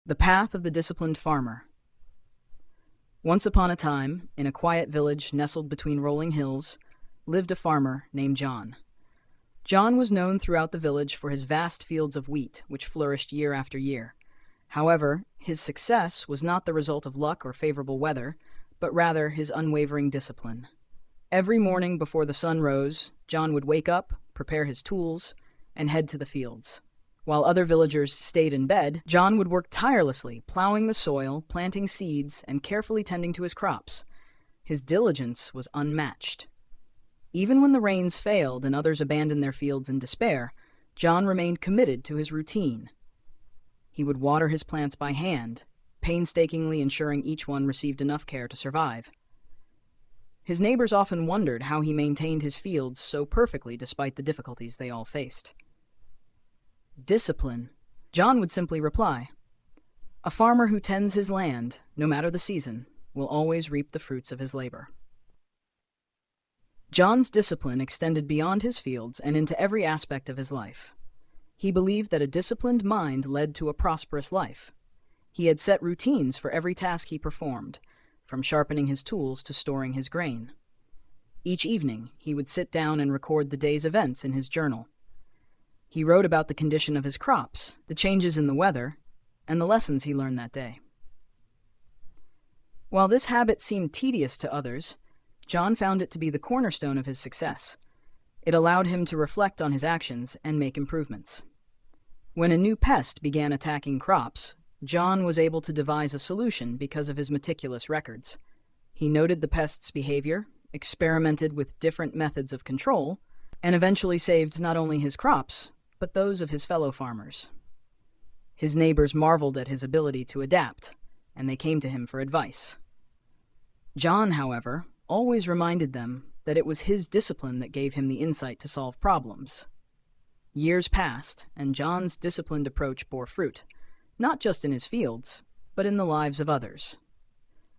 The Path of the Disciplined Farmer. Once upon a time, in a quiet village nestled between rolling hills, lived a farmer named John. John was known throughout the village for his vast fields of wheat, which flourished year after year. However, his success was not the result of luck or favorable weather, but rather his unwavering discipline. Every morning before the sun rose, John would wake up, prepare his tools, and head to the fields. While other villagers stayed in bed, John would work tirelessly, plowing the soil, planting seeds, and carefully tending to his crops. His diligence was unmatched. Even when the rains failed and others abandoned their fields in despair, John remained committed to his routine. He would water his plants by hand, painstakingly ensuring each one received enough care to survive. His neighbors often wondered how he maintained his fields so perfectly despite the difficulties they all faced. Discipline, John would simply reply. A farmer who tends his land, no matter the season, will always reap the fruits of his labor. John's discipline extended beyond his fields and into every aspect of his life. He believed that a disciplined mind led to a prosperous life. He had set routines for every task he performed, from sharpening his tools to storing his grain. Each evening, he would sit down and record the day's events in his journal. He wrote about the condition of his crops, the changes in the weather, and the lessons he learned that day. While this habit seemed tedious to others, John found it to be the cornerstone of his success. It allowed him to reflect on his actions and make improvements. When a new pest began attacking crops, John was able to devise a solution because of his meticulous records. He noted the pest's behavior, experimented with different methods of control, and eventually saved not only his crops, but those of his fellow farmers. His neighbors marveled at his ability to adapt, and they came to him for advice. John, however, always reminded them that it was his discipline that gave him the insight to solve problems. Years passed, and John's disciplined approach bore fruit, not just in his fields, but in the lives of others.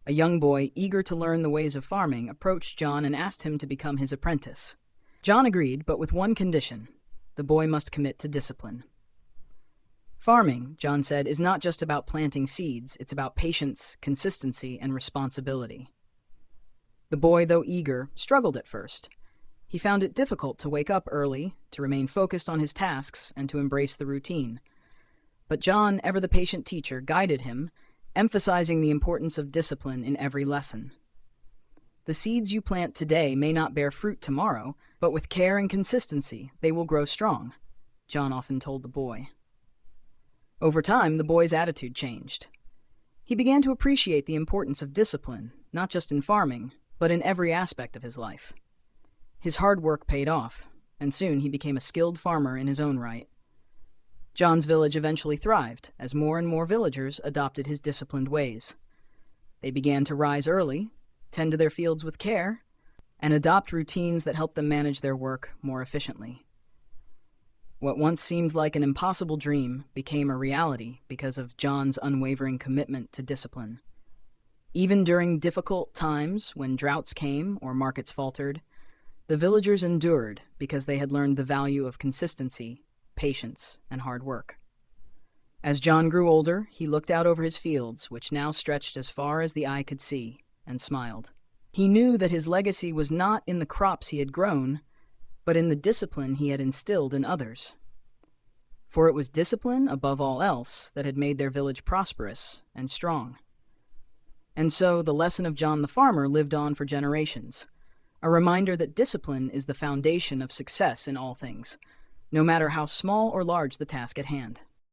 A young boy, eager to learn the ways of farming, approached John and asked him to become his apprentice. John agreed, but with one condition: the boy must commit to discipline. Farming, John said, is not just about planting seeds, it's about patience, consistency, and responsibility. The boy, though eager, struggled at first. He found it difficult to wake up early, to remain focused on his tasks, and to embrace the routine. But John, ever the patient teacher, guided him, emphasizing the importance of discipline in every lesson. The seeds you plant today may not bear fruit tomorrow, but with care and consistency, they will grow strong, John often told the boy. Over time, the boy's attitude changed. He began to appreciate the importance of discipline, not just in farming, but in every aspect of his life. His hard work paid off, and soon he became a skilled farmer in his own right. John's village eventually thrived as more and more villagers adopted his disciplined ways. They began to rise early, tend to their fields with care, and adopt routines that helped them manage their work more efficiently. What once seemed like an impossible dream became a reality because of John's unwavering commitment to discipline. Even during difficult times, when droughts came or markets faltered, the villagers endured because they had learned the value of consistency, patience, and hard work. As John grew older, he looked out over his fields, which now stretched as far as the eye could see, and smiled. He knew that his legacy was not in the crops he had grown, but in the discipline he had instilled in others. For it was discipline, above all else, that had made their village prosperous and strong. And so the lesson of John the farmer lived on for generations, a reminder that discipline is the foundation of success in all things, no matter how small or large the task at hand.